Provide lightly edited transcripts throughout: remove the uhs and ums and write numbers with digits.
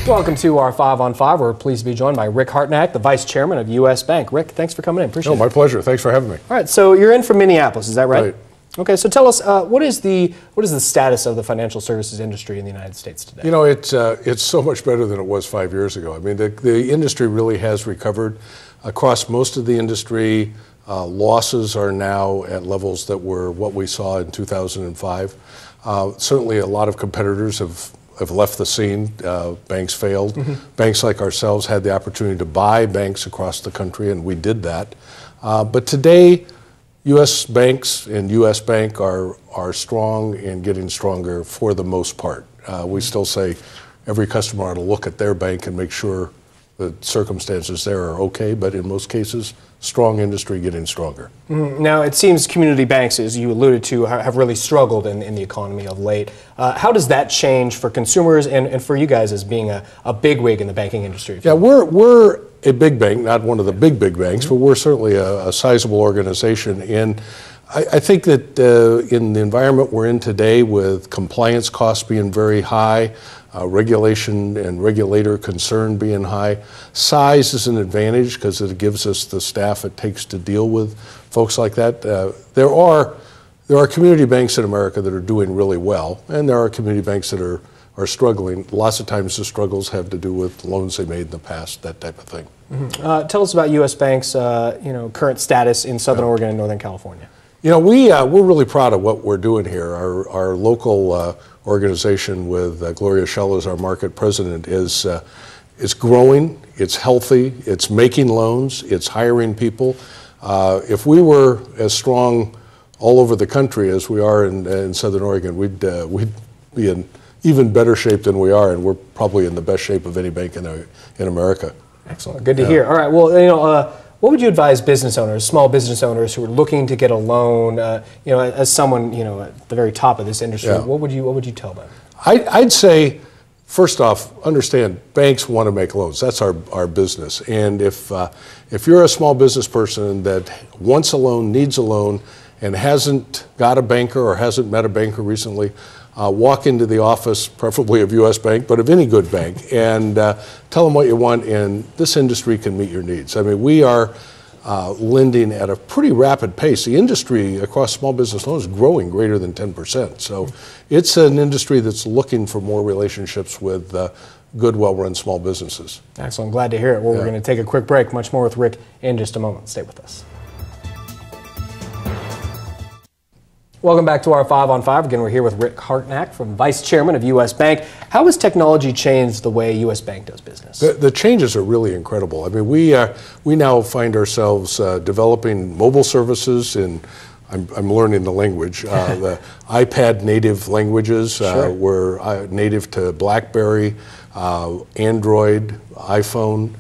Welcome to our 5 on 5. We're pleased to be joined by Rick Hartnack, the Vice Chairman of U.S. Bank. Rick, thanks for coming in. Appreciate it. My pleasure. Thanks for having me. All right, so you're in from Minneapolis, is that right? Right. Okay, so tell us, what is the status of the financial services industry in the United States today? You know, it's so much better than it was 5 years ago. I mean, the industry really has recovered. Across most of the industry, losses are now at levels that were what we saw in 2005. Certainly a lot of competitors have left the scene. Banks failed. Banks like ourselves had the opportunity to buy banks across the country, and we did that. But today, U.S. banks and U.S. Bank are strong and getting stronger for the most part. We still say every customer ought to look at their bank and make sure the circumstances there are okay, but in most cases, strong industry getting stronger. Now, it seems community banks, as you alluded to, have really struggled in the economy of late. How does that change for consumers and for you guys as being a bigwig in the banking industry? Yeah, we're a big bank, not one of the big banks, but we're certainly a sizable organization. And I think that in the environment we're in today, with compliance costs being very high, regulation and regulator concern being high, size is an advantage because it gives us the staff it takes to deal with folks like that. There are community banks in America that are doing really well, and there are community banks that are struggling. Lots of times the struggles have to do with loans they made in the past, that type of thing. Tell us about U.S. Bank's current status in Southern Oregon and Northern California. You know, we're really proud of what we're doing here. Our local organization with Gloria Shell as our market president is growing, it's healthy, it's making loans, it's hiring people. If we were as strong all over the country as we are in Southern Oregon, we'd be in even better shape than we are, and we're probably in the best shape of any bank in America. Excellent, good to hear. All right, well, what would you advise business owners, small business owners who are looking to get a loan, as someone, at the very top of this industry, what would you tell them? I'd say, first off, understand banks want to make loans. That's our business. And if you're a small business person that wants a loan, needs a loan, and hasn't got a banker or hasn't met a banker recently, walk into the office, preferably of U.S. Bank, but of any good bank, and tell them what you want, and this industry can meet your needs. I mean, we are lending at a pretty rapid pace. The industry across small business loans is growing greater than 10%. So it's an industry that's looking for more relationships with good, well-run small businesses. Excellent. Glad to hear it. Well, we're going to take a quick break. Much more with Rick in just a moment. Stay with us. Welcome back to our 5 on 5. Again, we're here with Rick Hartnack, from Vice Chairman of U.S. Bank. How has technology changed the way U.S. Bank does business? The changes are really incredible. I mean, we now find ourselves developing mobile services, and I'm learning the language. The iPad native languages. Sure. We're native to BlackBerry, Android, iPhone.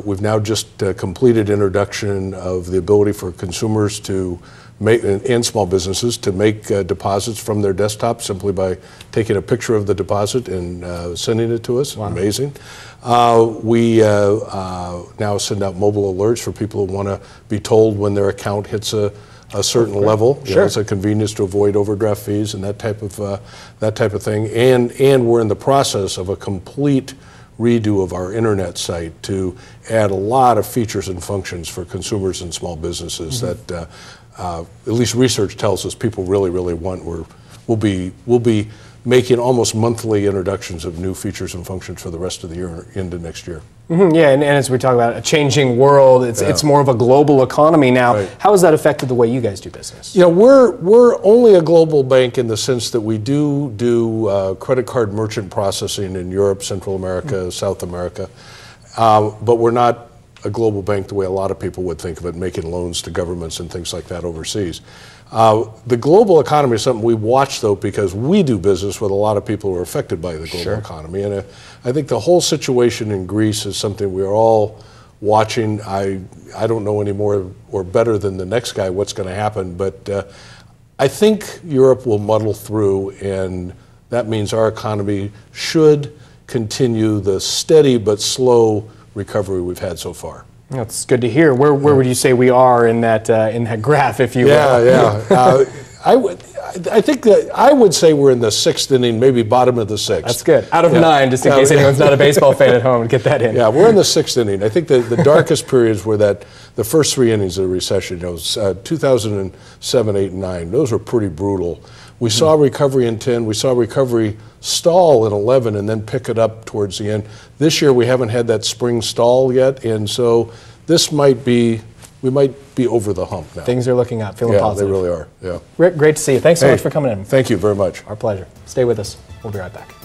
We've now just completed introduction of the ability for consumers to and small businesses to make deposits from their desktop simply by taking a picture of the deposit and sending it to us. Wow. Amazing. We now send out mobile alerts for people who want to be told when their account hits a certain level. Sure. It's a convenience to avoid overdraft fees and that type of thing. And we're in the process of a complete redo of our internet site to add a lot of features and functions for consumers and small businesses that at least research tells us people really, really want. We'll be making almost monthly introductions of new features and functions for the rest of the year into next year. Yeah, and as we talk about a changing world, it's more of a global economy now. Right. How has that affected the way you guys do business? You know, we're only a global bank in the sense that we do credit card merchant processing in Europe, Central America, South America, but we're not a global bank the way a lot of people would think of it, making loans to governments and things like that overseas. The global economy is something we watch, though, because we do business with a lot of people who are affected by the global economy. And I think the whole situation in Greece is something we're all watching. I don't know any more or better than the next guy what's going to happen, but I think Europe will muddle through, and that means our economy should continue the steady but slow recovery we've had so far. That's good to hear. Where would you say we are in that graph, if you will? Yeah. I think that I would say we're in the 6th inning, maybe bottom of the 6th. That's good. Out of 9, just in case anyone's not a baseball fan at home, get that in. Yeah, we're in the 6th inning. I think the darkest periods were the first 3 innings of the recession. 2007, 8, and 9. Those were pretty brutal. We saw recovery in 10. We saw recovery stall in 11 and then pick it up towards the end. This year we haven't had that spring stall yet, and so this might be, we might be over the hump now. Things are looking up, feeling positive. Yeah, they really are. Yeah. Rick, great to see you. Thanks so much for coming in. Thank you very much. Our pleasure. Stay with us. We'll be right back.